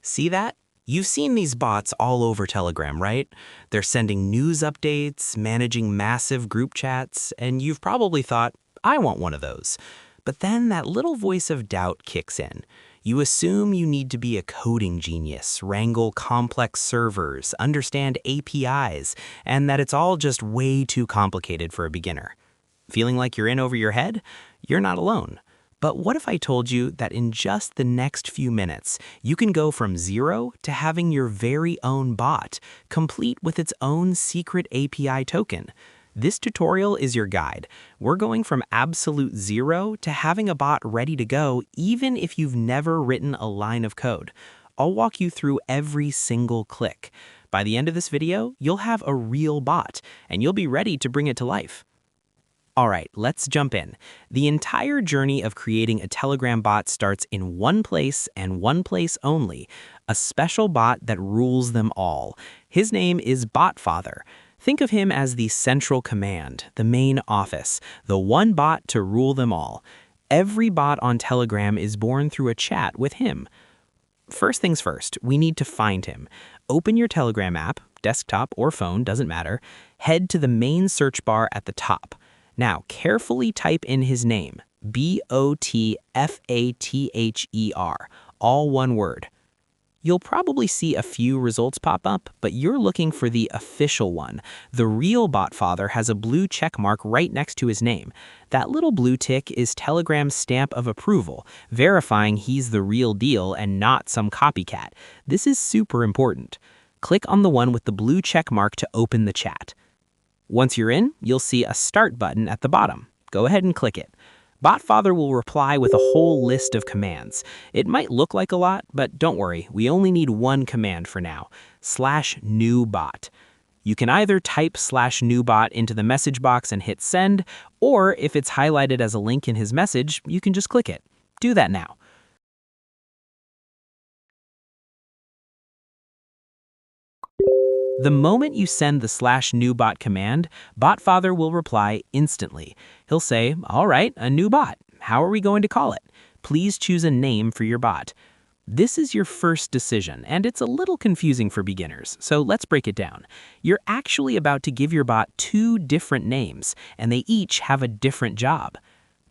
See that? You've seen these bots all over Telegram, right? They're sending news updates, managing massive group chats, and you've probably thought, I want one of those. But then that little voice of doubt kicks in. You assume you need to be a coding genius, wrangle complex servers, understand APIs, and that it's all just way too complicated for a beginner. Feeling like you're in over your head? You're not alone. But what if I told you that in just the next few minutes, you can go from zero to having your very own bot, complete with its own secret API token? This tutorial is your guide. We're going from absolute zero to having a bot ready to go even if you've never written a line of code. I'll walk you through every single click. By the end of this video, you'll have a real bot, and you'll be ready to bring it to life. All right, let's jump in. The entire journey of creating a Telegram bot starts in one place and one place only, a special bot that rules them all. His name is BotFather. Think of him as the central command, the main office, the one bot to rule them all. Every bot on Telegram is born through a chat with him. First things first, we need to find him. Open your Telegram app, desktop or phone, doesn't matter. Head to the main search bar at the top. Now, carefully type in his name, BotFather, all one word. You'll probably see a few results pop up, but you're looking for the official one. The real BotFather has a blue check mark right next to his name. That little blue tick is Telegram's stamp of approval, verifying he's the real deal and not some copycat. This is super important. Click on the one with the blue check mark to open the chat. Once you're in, you'll see a Start button at the bottom. Go ahead and click it. BotFather will reply with a whole list of commands. It might look like a lot, but don't worry, we only need one command for now, /newbot. You can either type /newbot into the message box and hit send, or if it's highlighted as a link in his message, you can just click it. Do that now. The moment you send the /newbot command, BotFather will reply instantly. He'll say, all right, a new bot. How are we going to call it? Please choose a name for your bot. This is your first decision, and it's a little confusing for beginners, so let's break it down. You're actually about to give your bot two different names, and they each have a different job.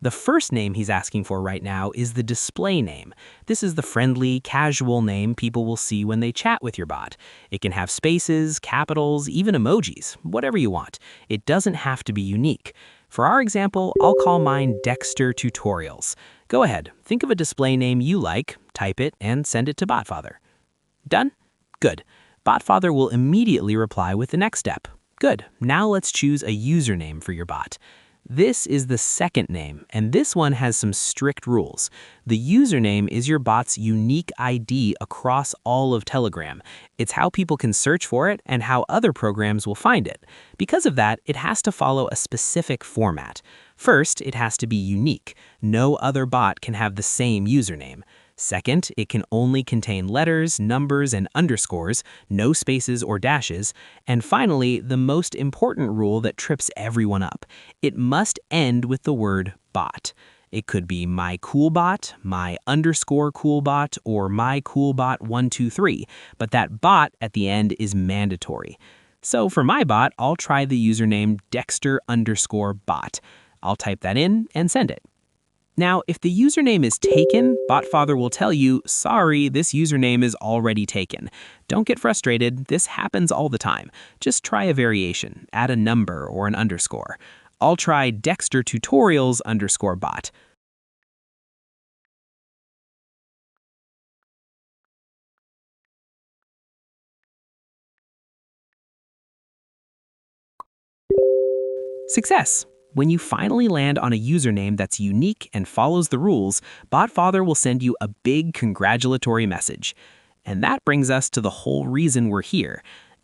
The first name he's asking for right now is the display name. This is the friendly, casual name people will see when they chat with your bot. It can have spaces, capitals, even emojis, whatever you want. It doesn't have to be unique. For our example, I'll call mine Dexter Tutorials. Go ahead, think of a display name you like, type it, and send it to BotFather. Done? Good. BotFather will immediately reply with the next step. Good. Now let's choose a username for your bot. This is the second name, and this one has some strict rules. The username is your bot's unique ID across all of Telegram. It's how people can search for it and how other programs will find it. Because of that, it has to follow a specific format. First, it has to be unique. No other bot can have the same username. Second, it can only contain letters, numbers, and underscores, no spaces or dashes. And finally, the most important rule that trips everyone up. It must end with the word bot. It could be my coolbot, my underscore coolbot, or my coolbot123, but that bot at the end is mandatory. So for my bot, I'll try the username Dexter_bot. I'll type that in and send it. Now, if the username is taken, BotFather will tell you, sorry, this username is already taken. Don't get frustrated, this happens all the time. Just try a variation, add a number or an underscore. I'll try Dexter Tutorials _bot. Success! When you finally land on a username that's unique and follows the rules, BotFather will send you a big congratulatory message. And that brings us to the whole reason we're here.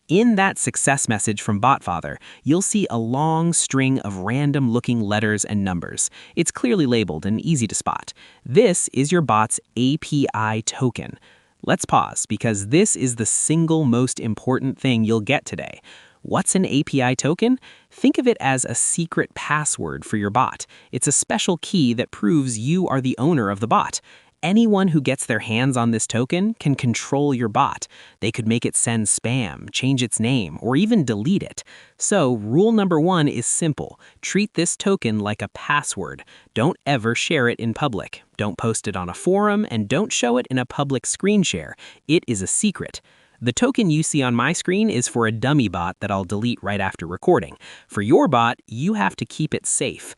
In that success message from BotFather, you'll see a long string of random-looking letters and numbers. It's clearly labeled and easy to spot. This is your bot's API token. Let's pause, because this is the single most important thing you'll get today. What's an API token? Think of it as a secret password for your bot. It's a special key that proves you are the owner of the bot. Anyone who gets their hands on this token can control your bot. They could make it send spam, change its name, or even delete it. So, rule number 1 is simple. Treat this token like a password. Don't ever share it in public. Don't post it on a forum, and don't show it in a public screen share. It is a secret. The token you see on my screen is for a dummy bot that I'll delete right after recording. For your bot, you have to keep it safe.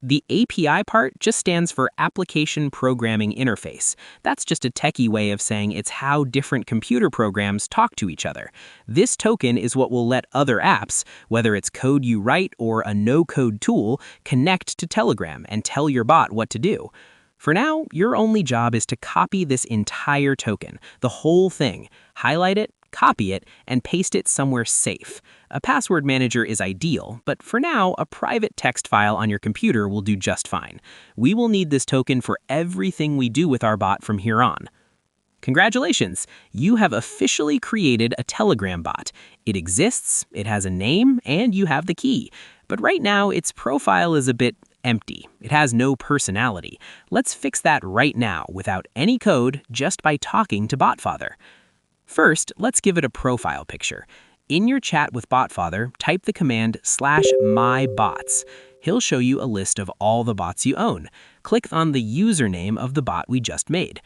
The API part just stands for Application Programming Interface. That's just a techie way of saying it's how different computer programs talk to each other. This token is what will let other apps, whether it's code you write or a no-code tool, connect to Telegram and tell your bot what to do. For now, your only job is to copy this entire token, the whole thing, highlight it, copy it, and paste it somewhere safe. A password manager is ideal, but for now, a private text file on your computer will do just fine. We will need this token for everything we do with our bot from here on. Congratulations! You have officially created a Telegram bot. It exists, it has a name, and you have the key. But right now, its profile is a bit empty. It has no personality. Let's fix that right now without any code, just by talking to BotFather. First, let's give it a profile picture. In your chat with BotFather, type the command /mybots. He'll show you a list of all the bots you own. Click on the username of the bot we just made.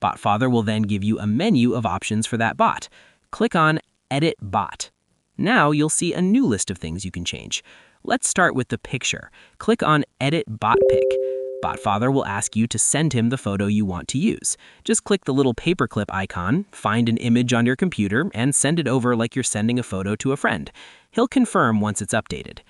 BotFather will then give you a menu of options for that bot. Click on Edit Bot. Now you'll see a new list of things you can change. Let's start with the picture. Click on Edit Bot Pic. BotFather will ask you to send him the photo you want to use. Just click the little paperclip icon, find an image on your computer, and send it over like you're sending a photo to a friend. He'll confirm once it's updated.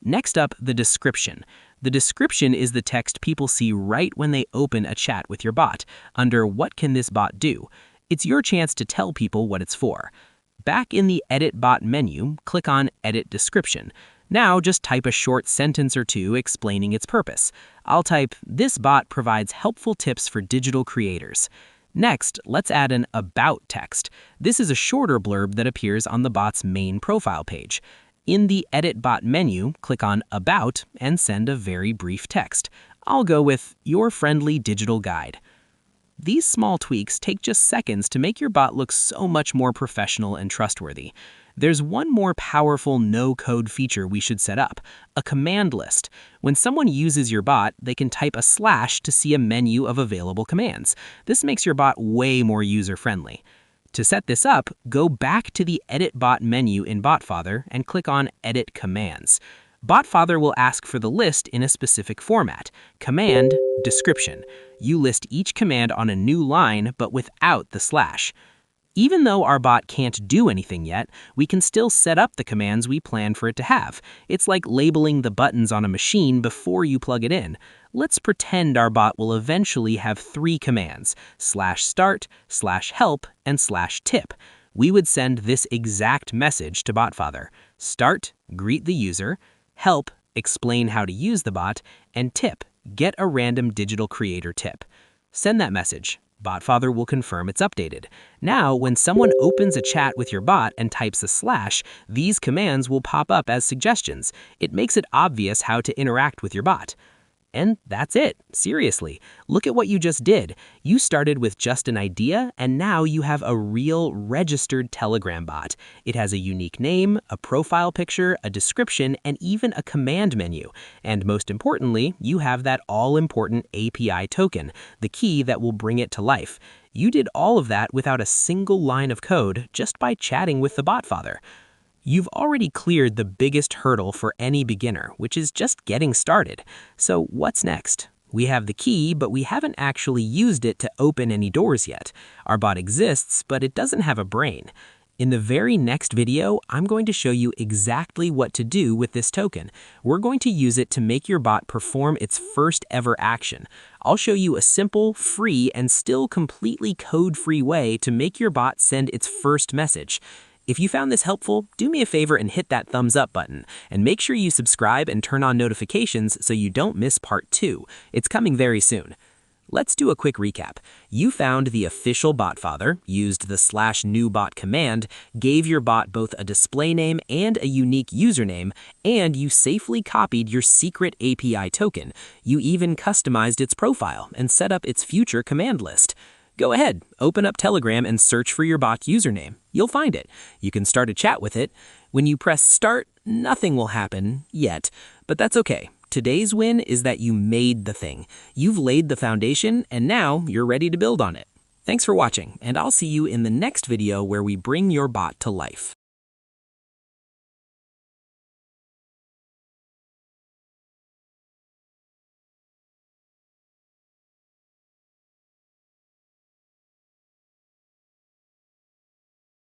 Next up, the description. The description is the text people see right when they open a chat with your bot, under What can this bot do? It's your chance to tell people what it's for. Back in the Edit Bot menu, click on Edit Description. Now just type a short sentence or two explaining its purpose. I'll type, "This bot provides helpful tips for digital creators." Next, let's add an About text. This is a shorter blurb that appears on the bot's main profile page. In the Edit Bot menu, click on About and send a very brief text. I'll go with Your Friendly Digital Guide. These small tweaks take just seconds to make your bot look so much more professional and trustworthy. There's one more powerful no-code feature we should set up, a command list. When someone uses your bot, they can type a / to see a menu of available commands. This makes your bot way more user-friendly. To set this up, go back to the Edit Bot menu in BotFather and click on Edit Commands. BotFather will ask for the list in a specific format, command, description. You list each command on a new line, but without the /. Even though our bot can't do anything yet, we can still set up the commands we plan for it to have. It's like labeling the buttons on a machine before you plug it in. Let's pretend our bot will eventually have 3 commands, /start, /help, and /tip. We would send this exact message to BotFather. Start, greet the user. Help, explain how to use the bot. And tip, get a random digital creator tip. Send that message. BotFather will confirm it's updated. Now, when someone opens a chat with your bot and types a /, these commands will pop up as suggestions. It makes it obvious how to interact with your bot. And that's it. Seriously, look at what you just did. You started with just an idea, and now you have a real registered Telegram bot. It has a unique name, a profile picture, a description, and even a command menu. And most importantly, you have that all-important API token, the key that will bring it to life. You did all of that without a single line of code, just by chatting with the BotFather. You've already cleared the biggest hurdle for any beginner, which is just getting started. So what's next? We have the key, but we haven't actually used it to open any doors yet. Our bot exists, but it doesn't have a brain. In the very next video, I'm going to show you exactly what to do with this token. We're going to use it to make your bot perform its first ever action. I'll show you a simple, free, and still completely code-free way to make your bot send its first message. If you found this helpful, do me a favor and hit that thumbs up button. And make sure you subscribe and turn on notifications so you don't miss part 2. It's coming very soon. Let's do a quick recap. You found the official BotFather, used the /newbot command, gave your bot both a display name and a unique username, and you safely copied your secret API token. You even customized its profile and set up its future command list. Go ahead, open up Telegram and search for your bot's username. You'll find it. You can start a chat with it. When you press start, nothing will happen yet, but that's okay. Today's win is that you made the thing. You've laid the foundation, and now you're ready to build on it. Thanks for watching, and I'll see you in the next video where we bring your bot to life.